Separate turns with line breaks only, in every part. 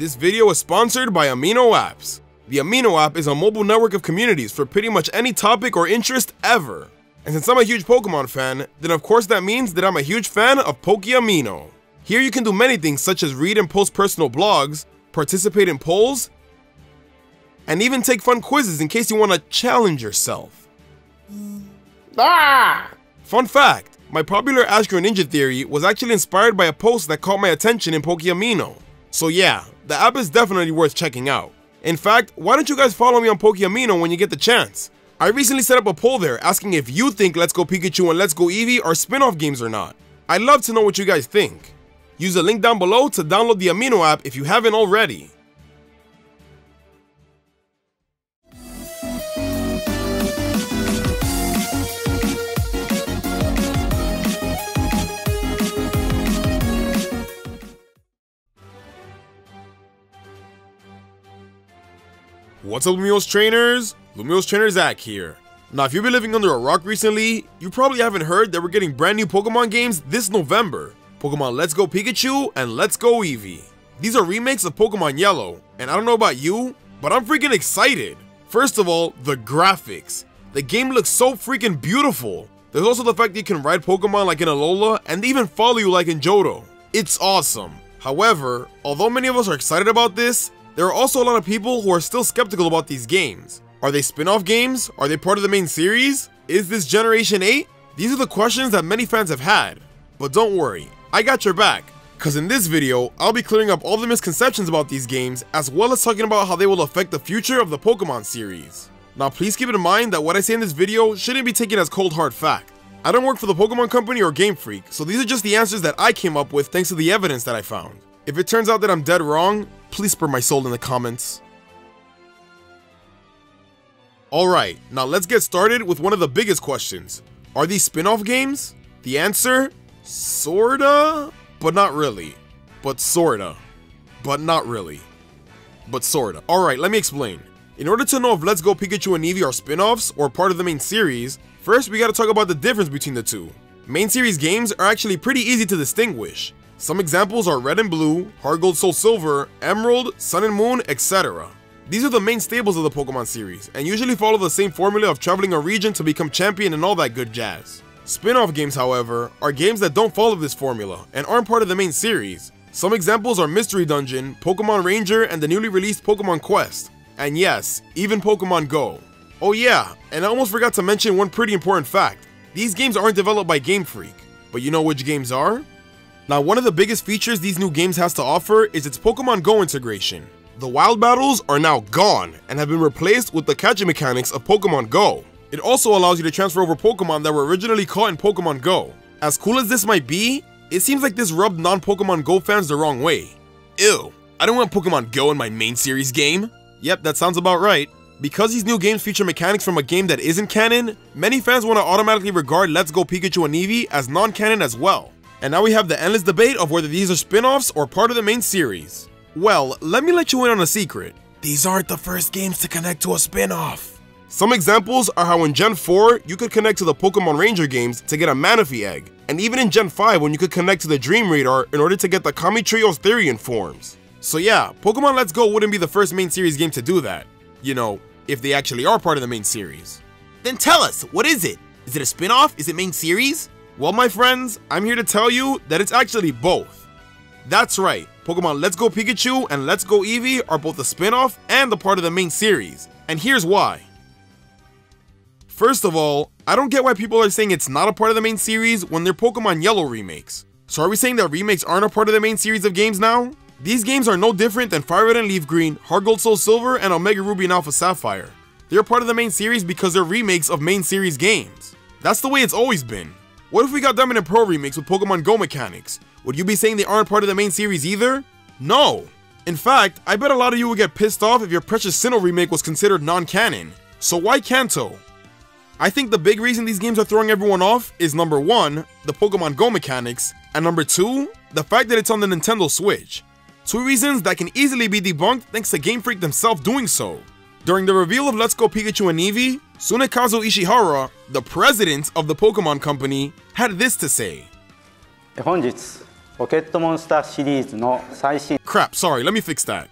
This video is sponsored by Amino Apps. The Amino app is a mobile network of communities for pretty much any topic or interest ever. And since I'm a huge Pokemon fan, then of course that means that I'm a huge fan of Pokeamino. Here you can do many things such as read and post personal blogs, participate in polls, and even take fun quizzes in case you want to challenge yourself. Fun fact, my popular Astro Ninja theory was actually inspired by a post that caught my attention in Pokeamino. So yeah, the app is definitely worth checking out. In fact, why don't you guys follow me on Pokeamino when you get the chance? I recently set up a poll there asking if you think Let's Go Pikachu and Let's Go Eevee are spin-off games or not. I'd love to know what you guys think. Use the link down below to download the Amino app if you haven't already. What's up, Lumio's trainers? Lumio's trainer Zach here. Now, if you've been living under a rock recently, you probably haven't heard that we're getting brand new Pokemon games this November. Pokemon Let's Go Pikachu and Let's Go Eevee. These are remakes of Pokemon Yellow, and I don't know about you, but I'm freaking excited. First of all, the graphics. The game looks so freaking beautiful. There's also the fact that you can ride Pokemon like in Alola and they even follow you like in Johto. It's awesome. However, although many of us are excited about this, there are also a lot of people who are still skeptical about these games. Are they spin-off games? Are they part of the main series? Is this Generation 8? These are the questions that many fans have had. But don't worry, I got your back. Cause in this video, I'll be clearing up all the misconceptions about these games, as well as talking about how they will affect the future of the Pokemon series. Now please keep in mind that what I say in this video shouldn't be taken as cold hard fact. I don't work for the Pokemon Company or Game Freak, so these are just the answers that I came up with thanks to the evidence that I found. If it turns out that I'm dead wrong, please spare my soul in the comments. Alright, now let's get started with one of the biggest questions. Are these spin-off games? The answer? Sorta, but not really. But sorta. But not really. But sorta. Alright, let me explain. In order to know if Let's Go Pikachu and Eevee are spin-offs or part of the main series, first we gotta talk about the difference between the two. Main series games are actually pretty easy to distinguish. Some examples are Red and Blue, Heart Gold Soul Silver, Emerald, Sun and Moon, etc. These are the main staples of the Pokemon series, and usually follow the same formula of traveling a region to become champion and all that good jazz. Spin-off games, however, are games that don't follow this formula, and aren't part of the main series. Some examples are Mystery Dungeon, Pokemon Ranger, and the newly released Pokemon Quest. And yes, even Pokemon Go. Oh yeah, and I almost forgot to mention one pretty important fact. These games aren't developed by Game Freak, but you know which games are? Now, one of the biggest features these new games has to offer is its Pokemon Go integration. The wild battles are now gone and have been replaced with the catching mechanics of Pokemon Go. It also allows you to transfer over Pokemon that were originally caught in Pokemon Go. As cool as this might be, it seems like this rubbed non-Pokemon Go fans the wrong way. Ew, I don't want Pokemon Go in my main series game. Yep, that sounds about right. Because these new games feature mechanics from a game that isn't canon, many fans want to automatically regard Let's Go Pikachu and Eevee as non-canon as well. And now we have the endless debate of whether these are spin-offs or part of the main series. Well, let me let you in on a secret. These aren't the first games to connect to a spin-off. Some examples are how in Gen 4, you could connect to the Pokemon Ranger games to get a Manaphy egg, and even in Gen 5 when you could connect to the Dream Radar in order to get the Kami Trio's Therian forms. So yeah, Pokemon Let's Go wouldn't be the first main series game to do that. You know, if they actually are part of the main series.
Then tell us, what is it? Is it a spin-off? Is it main series?
Well, my friends, I'm here to tell you that it's actually both. That's right, Pokemon Let's Go Pikachu and Let's Go Eevee are both a spin-off and a part of the main series, and here's why. First of all, I don't get why people are saying it's not a part of the main series when they're Pokemon Yellow remakes. So are we saying that remakes aren't a part of the main series of games now? These games are no different than Fire Red and Leaf Green, Heart Gold Soul Silver, and Omega Ruby and Alpha Sapphire. They're part of the main series because they're remakes of main series games. That's the way it's always been. What if we got Diamond and Pearl remakes with Pokemon Go mechanics? Would you be saying they aren't part of the main series either? No! In fact, I bet a lot of you would get pissed off if your Precious Sinnoh remake was considered non-canon. So why Kanto? I think the big reason these games are throwing everyone off is number 1, the Pokemon Go mechanics, and number 2, the fact that it's on the Nintendo Switch. 2 reasons that can easily be debunked thanks to Game Freak themselves doing so. During the reveal of Let's Go Pikachu and Eevee, Tsunekazu Ishihara, the president of the Pokemon Company, had this to say.
本日ポケットモンスターシリーズの最新
Crap, sorry, let me fix that.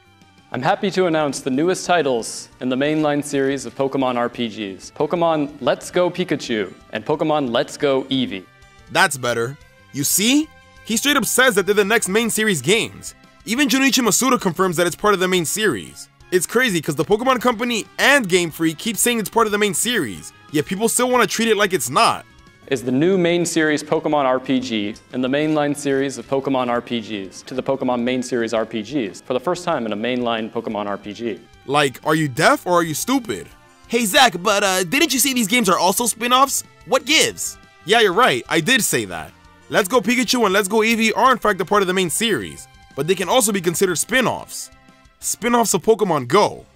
I'm happy to announce the newest titles in the mainline series of Pokemon RPGs, Pokemon Let's Go Pikachu and Pokemon Let's Go Eevee.
That's better. You see? He straight up says that they're the next main series games. Even Junichi Masuda confirms that it's part of the main series. It's crazy because the Pokemon Company and Game Freak keep saying it's part of the main series, yet people still want to treat it like it's not.
Is the new main series Pokemon RPG and the mainline series of Pokemon RPGs to the Pokemon main series RPGs for the first time in a mainline Pokemon RPG.
Like, are you deaf or are you stupid?
Hey Zach, but didn't you say these games are also spin-offs? What gives?
Yeah, you're right, I did say that. Let's Go Pikachu and Let's Go Eevee are in fact a part of the main series, but they can also be considered spin-offs. Spin-offs of Pokemon Go.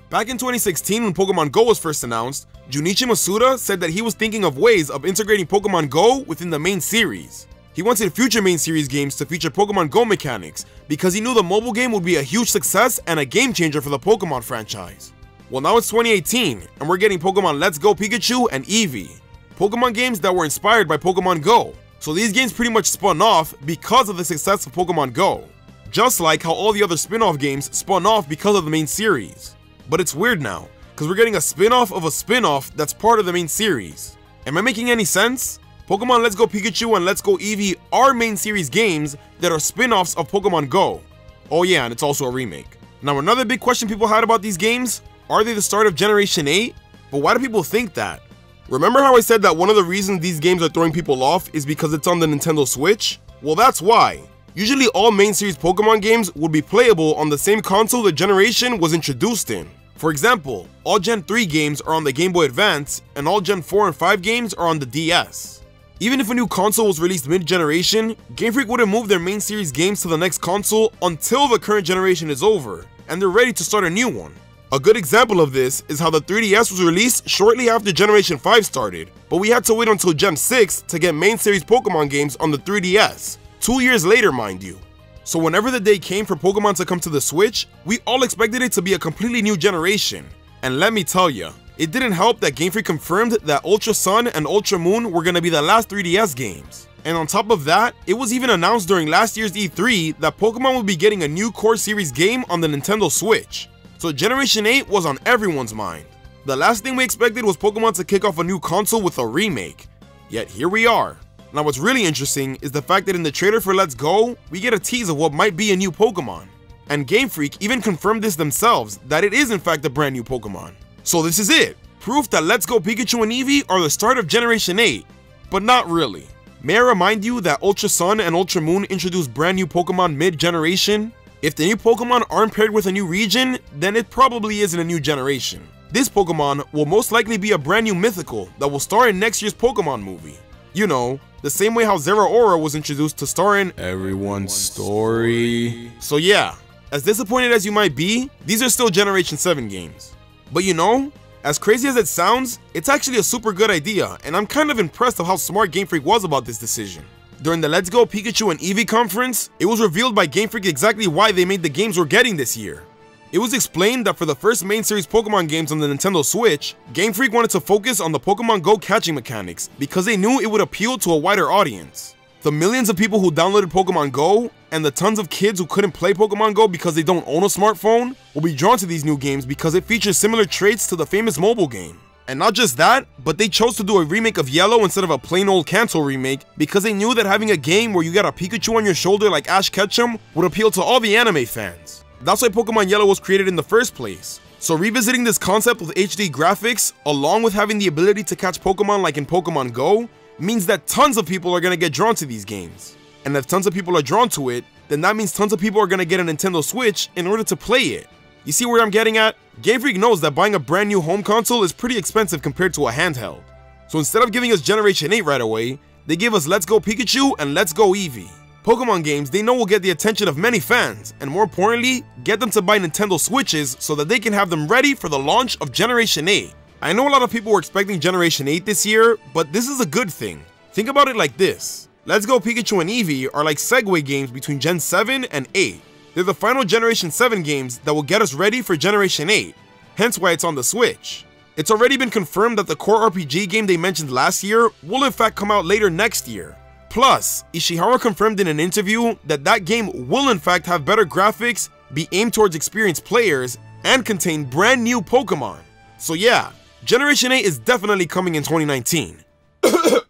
Back in 2016 when Pokemon Go was first announced, Junichi Masuda said that he was thinking of ways of integrating Pokemon Go within the main series. He wanted future main series games to feature Pokemon Go mechanics because he knew the mobile game would be a huge success and a game changer for the Pokemon franchise. Well, now it's 2018 and we're getting Pokemon Let's Go Pikachu and Eevee, Pokemon games that were inspired by Pokemon Go. So these games pretty much spun off because of the success of Pokemon Go, just like how all the other spin-off games spun off because of the main series. But it's weird now, because we're getting a spin-off of a spin-off that's part of the main series. Am I making any sense? Pokemon Let's Go Pikachu and Let's Go Eevee are main series games that are spin-offs of Pokemon Go. Oh yeah, and it's also a remake. Now another big question people had about these games, are they the start of Generation 8? But why do people think that? Remember how I said that one of the reasons these games are throwing people off is because it's on the Nintendo Switch? Well, that's why. Usually all main series Pokemon games would be playable on the same console the generation was introduced in. For example, all Gen 3 games are on the Game Boy Advance, and all Gen 4 and 5 games are on the DS. Even if a new console was released mid-generation, Game Freak wouldn't move their main series games to the next console until the current generation is over, and they're ready to start a new one. A good example of this is how the 3DS was released shortly after Generation 5 started, but we had to wait until Gen 6 to get main series Pokemon games on the 3DS, 2 years later mind you. So whenever the day came for Pokemon to come to the Switch, we all expected it to be a completely new generation. And let me tell ya, it didn't help that Game Freak confirmed that Ultra Sun and Ultra Moon were gonna be the last 3DS games. And on top of that, it was even announced during last year's E3 that Pokemon would be getting a new core series game on the Nintendo Switch. So Generation 8 was on everyone's mind. The last thing we expected was Pokemon to kick off a new console with a remake. Yet here we are. Now what's really interesting is the fact that in the trailer for Let's Go, we get a tease of what might be a new Pokemon. And Game Freak even confirmed this themselves, that it is in fact a brand new Pokemon. So this is it, proof that Let's Go Pikachu and Eevee are the start of Generation 8. But not really. May I remind you that Ultra Sun and Ultra Moon introduced brand new Pokemon mid-generation? If the new Pokemon aren't paired with a new region, then it probably isn't a new generation. This Pokemon will most likely be a brand new mythical that will star in next year's Pokemon movie. You know, the same way how Zeraora was introduced to star in everyone's story. So yeah, as disappointed as you might be, these are still Generation 7 games. But you know, as crazy as it sounds, it's actually a super good idea, and I'm kind of impressed of how smart Game Freak was about this decision. During the Let's Go Pikachu and Eevee conference, it was revealed by Game Freak exactly why they made the games we're getting this year. It was explained that for the first main series Pokemon games on the Nintendo Switch, Game Freak wanted to focus on the Pokemon Go catching mechanics because they knew it would appeal to a wider audience. The millions of people who downloaded Pokemon Go, and the tons of kids who couldn't play Pokemon Go because they don't own a smartphone, will be drawn to these new games because it features similar traits to the famous mobile game. And not just that, but they chose to do a remake of Yellow instead of a plain old Kanto remake because they knew that having a game where you got a Pikachu on your shoulder like Ash Ketchum would appeal to all the anime fans. That's why Pokemon Yellow was created in the first place. So revisiting this concept with HD graphics, along with having the ability to catch Pokemon like in Pokemon Go, means that tons of people are going to get drawn to these games. And if tons of people are drawn to it, then that means tons of people are going to get a Nintendo Switch in order to play it. You see where I'm getting at? Game Freak knows that buying a brand new home console is pretty expensive compared to a handheld. So instead of giving us Generation 8 right away, they gave us Let's Go Pikachu and Let's Go Eevee. Pokemon games they know will get the attention of many fans, and more importantly, get them to buy Nintendo Switches so that they can have them ready for the launch of Generation 8. I know a lot of people were expecting Generation 8 this year, but this is a good thing. Think about it like this. Let's Go Pikachu and Eevee are like segue games between Gen 7 and 8. They're the final Generation 7 games that will get us ready for Generation 8, hence why it's on the Switch. It's already been confirmed that the core RPG game they mentioned last year will in fact come out later next year, Plus, Ishihara confirmed in an interview that that game will in fact have better graphics, be aimed towards experienced players, and contain brand new Pokemon. So yeah, Generation 8 is definitely coming in 2019.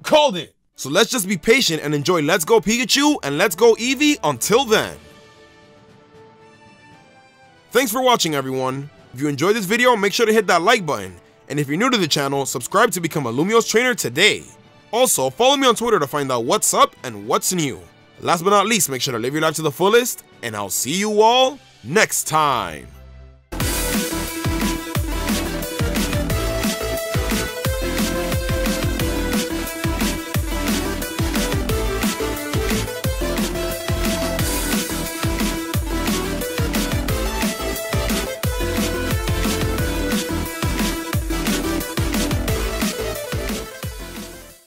Called it! So let's just be patient and enjoy Let's Go Pikachu and Let's Go Eevee until then. Thanks for watching, everyone. If you enjoyed this video, make sure to hit that like button. And if you're new to the channel, subscribe to become a Lumiose trainer today. Also, follow me on Twitter to find out what's up and what's new. Last but not least, make sure to live your life to the fullest, and I'll see you all next time.